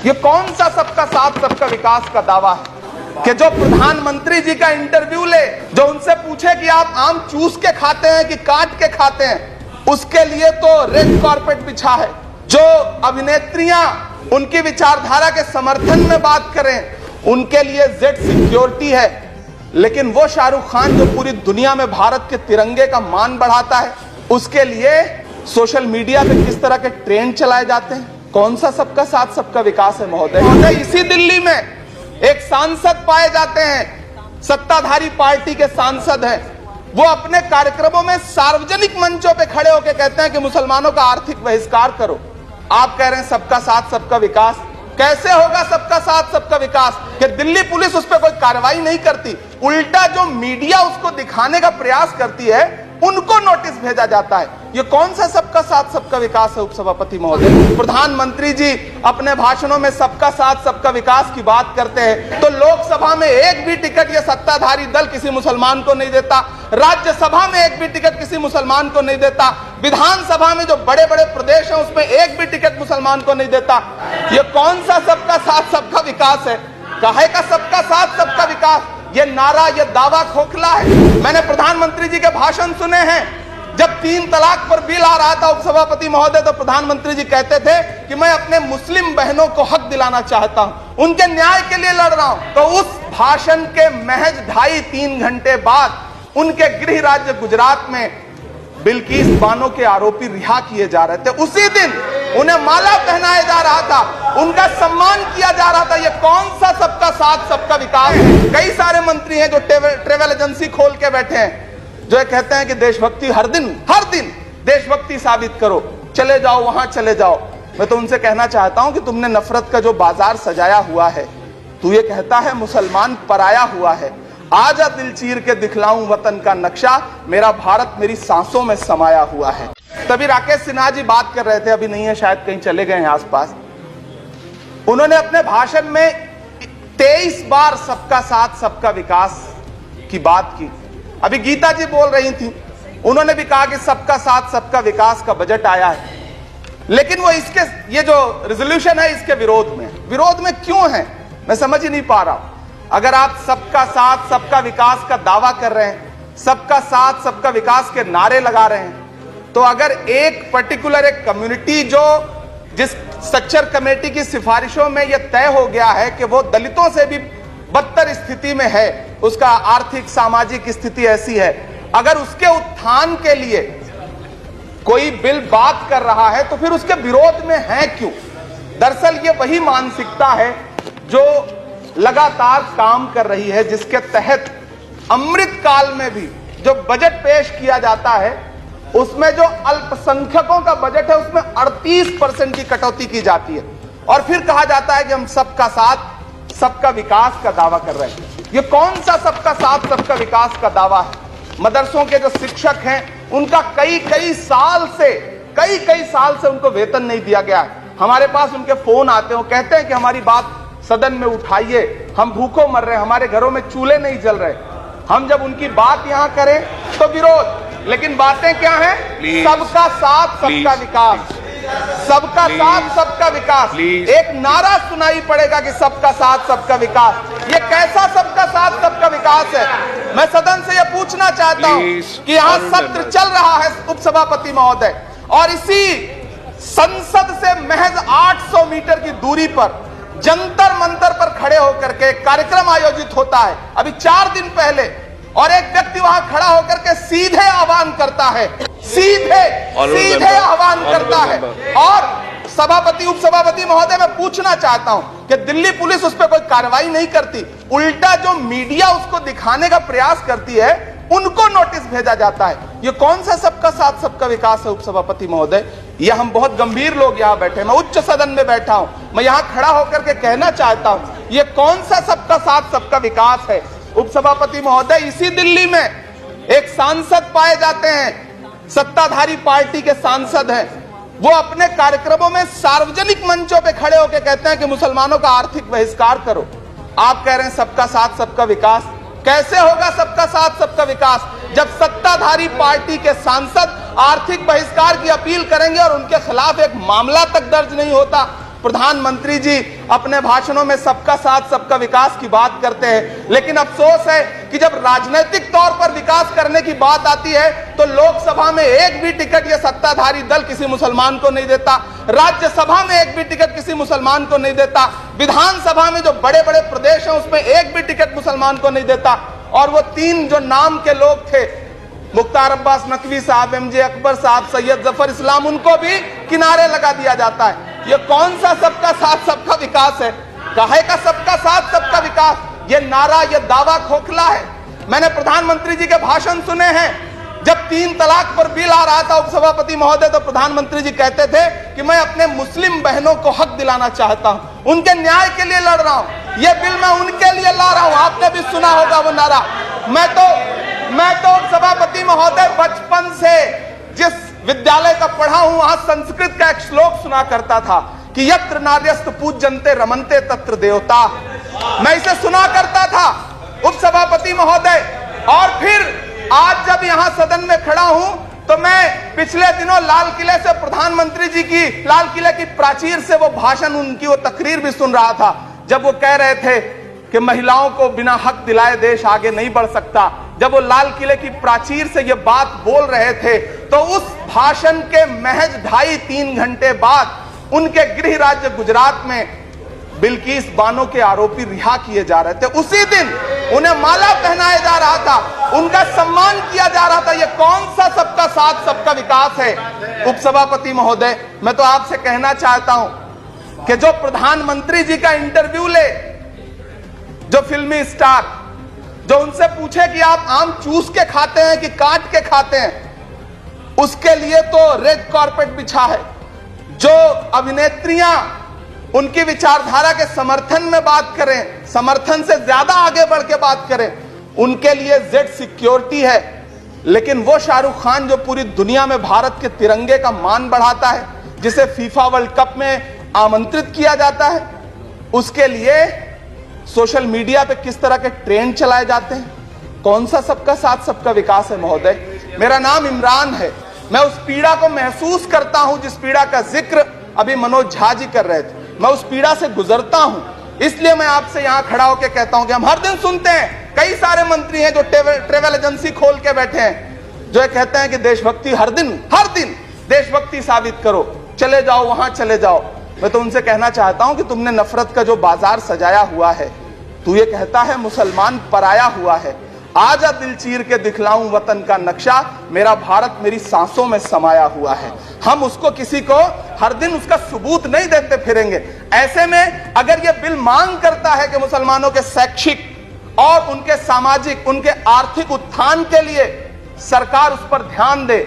ये कौन सा सबका साथ सबका विकास का दावा है कि जो प्रधानमंत्री जी का इंटरव्यू ले, जो उनसे पूछे कि आप आम चूस के खाते हैं कि काट के खाते हैं, उसके लिए तो रेड कारपेट बिछा है। जो अभिनेत्रियां उनकी विचारधारा के समर्थन में बात करें, उनके लिए जेड सिक्योरिटी है। लेकिन वो शाहरुख खान जो पूरी दुनिया में भारत के तिरंगे का मान बढ़ाता है, उसके लिए सोशल मीडिया पे किस तरह के ट्रेंड चलाए जाते हैं। कौन सा सबका साथ सबका विकास है महोदय? इसी दिल्ली में एक सांसद पाए जाते हैं, सत्ताधारी पार्टी के सांसद हैं, वो अपने कार्यक्रमों में सार्वजनिक मंचों पे खड़े होकर कहते हैं कि मुसलमानों का आर्थिक बहिष्कार करो। आप कह रहे हैं सबका साथ सबका विकास। कैसे होगा सबका साथ सबका विकास कि दिल्ली पुलिस उस पर कोई कार्रवाई नहीं करती, उल्टा जो मीडिया उसको दिखाने का प्रयास करती है उनको नोटिस भेजा जाता है। ये कौन सा सबका साथ सबका विकास है उपसभापति महोदय? प्रधानमंत्री जी अपने भाषणों में सबका साथ सबका विकास की बात करते हैं तो लोकसभा में एक भी टिकट ये सत्ताधारी दल किसी मुसलमान को नहीं देता, राज्यसभा में एक भी टिकट किसी मुसलमान को नहीं देता, विधानसभा में जो बड़े बड़े प्रदेश है उसमें एक भी टिकट मुसलमान को नहीं देता। ये कौन सा सबका साथ सबका विकास है? काहे का सबका साथ सबका विकास? ये नारा, ये दावा खोखला है। मैंने प्रधानमंत्री जी के भाषण सुने हैं। जब 3 तलाक पर बिल आ रहा था उपसभापति महोदय, तो प्रधानमंत्री जी कहते थे कि मैं अपने मुस्लिम बहनों को हक दिलाना चाहता हूं, उनके न्याय के लिए लड़ रहा हूं। तो उस भाषण के महज 2.5-3 घंटे बाद उनके गृह राज्य गुजरात में बिल्किस बानो के आरोपी रिहा किए जा रहे थे। उसी दिन उन्हें माला पहनाया जा रहा था, उनका सम्मान किया जा रहा था। ये कौन सा सबका साथ सबका विकास है? कई सारे मंत्री हैं जो ट्रेवल एजेंसी खोल के बैठे हैं, जो कहते हैं कि देशभक्ति हर दिन देशभक्ति साबित करो, चले जाओ वहां चले जाओ। मैं तो उनसे कहना चाहता हूं कि तुमने नफरत का जो बाजार सजाया हुआ है, तू ये कहता है मुसलमान पराया हुआ है, आजा दिल चीर के दिखलाऊं वतन का नक्शा, मेरा भारत मेरी सांसों में समाया हुआ है। तभी राकेश सिन्हा जी बात कर रहे थे, अभी नहीं है शायद, कहीं चले गए हैं आसपास। उन्होंने अपने भाषण में 23 बार सबका साथ सबका विकास की बात की। अभी गीता जी बोल रही थी, उन्होंने भी कहा कि सबका साथ सबका विकास का बजट आया है, लेकिन वो इसके ये जो रेजोल्यूशन है इसके विरोध में क्यों है, मैं समझ ही नहीं पा रहा हूं। अगर आप सबका साथ सबका विकास का दावा कर रहे हैं, सबका साथ सबका विकास के नारे लगा रहे हैं, तो अगर एक पर्टिकुलर एक कम्युनिटी जो जिस स्ट्रक्चर कमेटी की सिफारिशों में यह तय हो गया है कि वो दलितों से भी बदतर स्थिति में है, उसका आर्थिक सामाजिक स्थिति ऐसी है, अगर उसके उत्थान के लिए कोई बिल बात कर रहा है तो फिर उसके विरोध में है क्यों? दरअसल ये वही मानसिकता है जो लगातार काम कर रही है, जिसके तहत अमृत काल में भी जो बजट पेश किया जाता है उसमें जो अल्पसंख्यकों का बजट है उसमें 38% की कटौती की जाती है और फिर कहा जाता है कि हम सबका साथ सबका विकास का दावा कर रहे हैं। ये कौन सा सबका साथ सबका विकास का दावा है? मदरसों के जो शिक्षक हैं उनका कई साल से उनको वेतन नहीं दिया गया है। हमारे पास उनके फोन आते हैं, वो कहते हैं कि हमारी बात सदन में उठाइए, हम भूखों मर रहे हैं, हमारे घरों में चूल्हे नहीं जल रहे। हम जब उनकी बात यहां करें तो विरोध, लेकिन बातें क्या हैं? सबका साथ सबका विकास, सबका साथ सबका विकास। एक नारा सुनाई पड़ेगा कि सबका साथ सबका विकास। ये कैसा सबका साथ सबका विकास है? मैं सदन से यह पूछना चाहता हूं कि यहां सत्र चल रहा है उपसभापति महोदय, और इसी संसद से महज 800 मीटर की दूरी पर जंतर मंतर पर खड़े होकर के कार्यक्रम आयोजित होता है अभी 4 दिन पहले, और एक व्यक्ति वहां खड़ा होकर के सीधे आह्वान करता है, सीधे आह्वान करता है। और सभापति उपसभापति महोदय, मैं पूछना चाहता हूं कि दिल्ली पुलिस उस पर कोई कार्रवाई नहीं करती, उल्टा जो मीडिया उसको दिखाने का प्रयास करती है उनको नोटिस भेजा जाता है। ये कौन सा सबका साथ सबका विकास है उपसभापति महोदय? ये हम बहुत गंभीर लोग यहाँ बैठे, मैं उच्च सदन में बैठा हूं, मैं यहाँ खड़ा होकर के कहना चाहता हूं, ये कौन सा सबका साथ सबका विकास है उपसभापति महोदय? इसी दिल्ली में एक सांसद पाए जाते हैं, सत्ताधारी पार्टी के सांसद हैं, वो अपने कार्यक्रमों में सार्वजनिक मंचों पे खड़े होकर कहते हैं कि मुसलमानों का आर्थिक बहिष्कार करो। आप कह रहे हैं सबका साथ सबका विकास। कैसे होगा सबका साथ सबका विकास जब सत्ताधारी पार्टी के सांसद आर्थिक बहिष्कार की अपील करेंगे और उनके खिलाफ एक मामला तक दर्ज नहीं होता? प्रधानमंत्री जी अपने भाषणों में सबका साथ सबका विकास की बात करते हैं, लेकिन अफसोस है कि जब राजनीतिक तौर पर विकास करने की बात आती है तो लोकसभा में एक भी टिकट ये सत्ताधारी दल किसी मुसलमान को नहीं देता, राज्यसभा में एक भी टिकट किसी मुसलमान को नहीं देता, विधानसभा में जो बड़े बड़े प्रदेश हैं उसमें एक भी टिकट मुसलमान को नहीं देता। और वो 3 जो नाम के लोग थे, मुख्तार अब्बास नकवी साहब, एमजे अकबर साहब, सैयद जफर इस्लाम, उनको भी किनारे लगा दिया जाता है। ये कौन सा सबका साथ सबका विकास है? काहे का सबका साथ सबका विकास? ये नारा, ये दावा खोखला है। मैंने प्रधानमंत्री जी के भाषण सुने हैं। जब 3 तलाक पर बिल आ रहा था उपसभापति महोदय, तो प्रधानमंत्री जी कहते थे कि मैं अपने मुस्लिम बहनों को हक दिलाना चाहता हूं, उनके न्याय के लिए लड़ रहा हूं, ये बिल मैं उनके लिए ला रहा हूं। आपने भी सुना होगा वो नारा। मैं तो सभापति महोदय बचपन से जिस विद्यालय का पढ़ा हूं वहां संस्कृत का एक श्लोक सुना करता था कि यत्र नार्यस्त पूज्यन्ते रमन्ते तत्र देवता। मैं इसे सुना करता था उपसभापति महोदय। और फिर आज जब यहां सदन में खड़ा हूं तो मैं पिछले दिनों लाल किले से प्रधानमंत्री जी की, लाल किले की प्राचीर से वो भाषण, उनकी वो तकरीर भी सुन रहा था, जब वो कह रहे थे कि महिलाओं को बिना हक दिलाए देश आगे नहीं बढ़ सकता। जब वो लाल किले की प्राचीर से ये बात बोल रहे थे तो उस भाषण के महज 2.5-3 घंटे बाद उनके गृह राज्य गुजरात में बिल्किस बानो के आरोपी रिहा किए जा रहे थे। उसी दिन उन्हें माला पहनाया जा रहा था, उनका सम्मान किया जा रहा था। ये कौन सा सबका साथ सबका विकास है? उपसभापति महोदय, मैं तो आपसे कहना चाहता हूं कि जो प्रधानमंत्री जी का इंटरव्यू ले, जो फिल्मी स्टार, जो उनसे पूछे कि आप आम चूस के खाते हैं कि काट के खाते हैं, उसके लिए तो रेड कारपेट बिछा है। जो अभिनेत्रियां उनकी विचारधारा के समर्थन में बात करें, समर्थन से ज्यादा आगे बढ़ के बात करें, उनके लिए जेड सिक्योरिटी है। लेकिन वो शाहरुख खान जो पूरी दुनिया में भारत के तिरंगे का मान बढ़ाता है, जिसे फीफा वर्ल्ड कप में आमंत्रित किया जाता है, उसके लिए सोशल मीडिया पे किस तरह के ट्रेंड चलाए जाते हैं? कौन सा सबका साथ सबका विकास है महोदय? मेरा नाम इमरान है। मैं उस पीड़ा को महसूस करता हूं जिस पीड़ा का जिक्र अभी मनोज झा जी कर रहे थे। मैं उस पीड़ा से गुजरता हूं, इसलिए मैं आपसे यहां खड़ा होकर कहता हूं कि हम हर दिन सुनते हैं, कई सारे मंत्री हैं जो ट्रेवल एजेंसी खोल के बैठे हैं, जो कहते हैं कि देशभक्ति हर दिन देशभक्ति साबित करो, चले जाओ वहां चले जाओ। मैं तो उनसे कहना चाहता हूं कि तुमने नफरत का जो बाजार सजाया हुआ है, तू ये कहता है मुसलमान पराया हुआ है, आजा दिल चीर के दिखलाऊं वतन का नक्शा, मेरा भारत मेरी सांसों में समाया हुआ है। हम उसको किसी को हर दिन उसका सबूत नहीं देते फिरेंगे। ऐसे में अगर ये बिल मांग करता है कि मुसलमानों के शैक्षिक और उनके सामाजिक, उनके आर्थिक उत्थान के लिए सरकार उस पर ध्यान दे,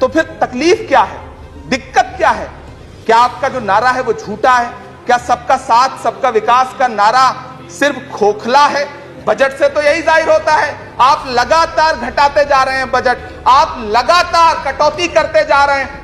तो फिर तकलीफ क्या है, दिक्कत क्या है? क्या आपका जो नारा है वो झूठा है? क्या सबका साथ सबका विकास का नारा सिर्फ खोखला है? बजट से तो यही जाहिर होता है, आप लगातार घटाते जा रहे हैं बजट, आप लगातार कटौती करते जा रहे हैं।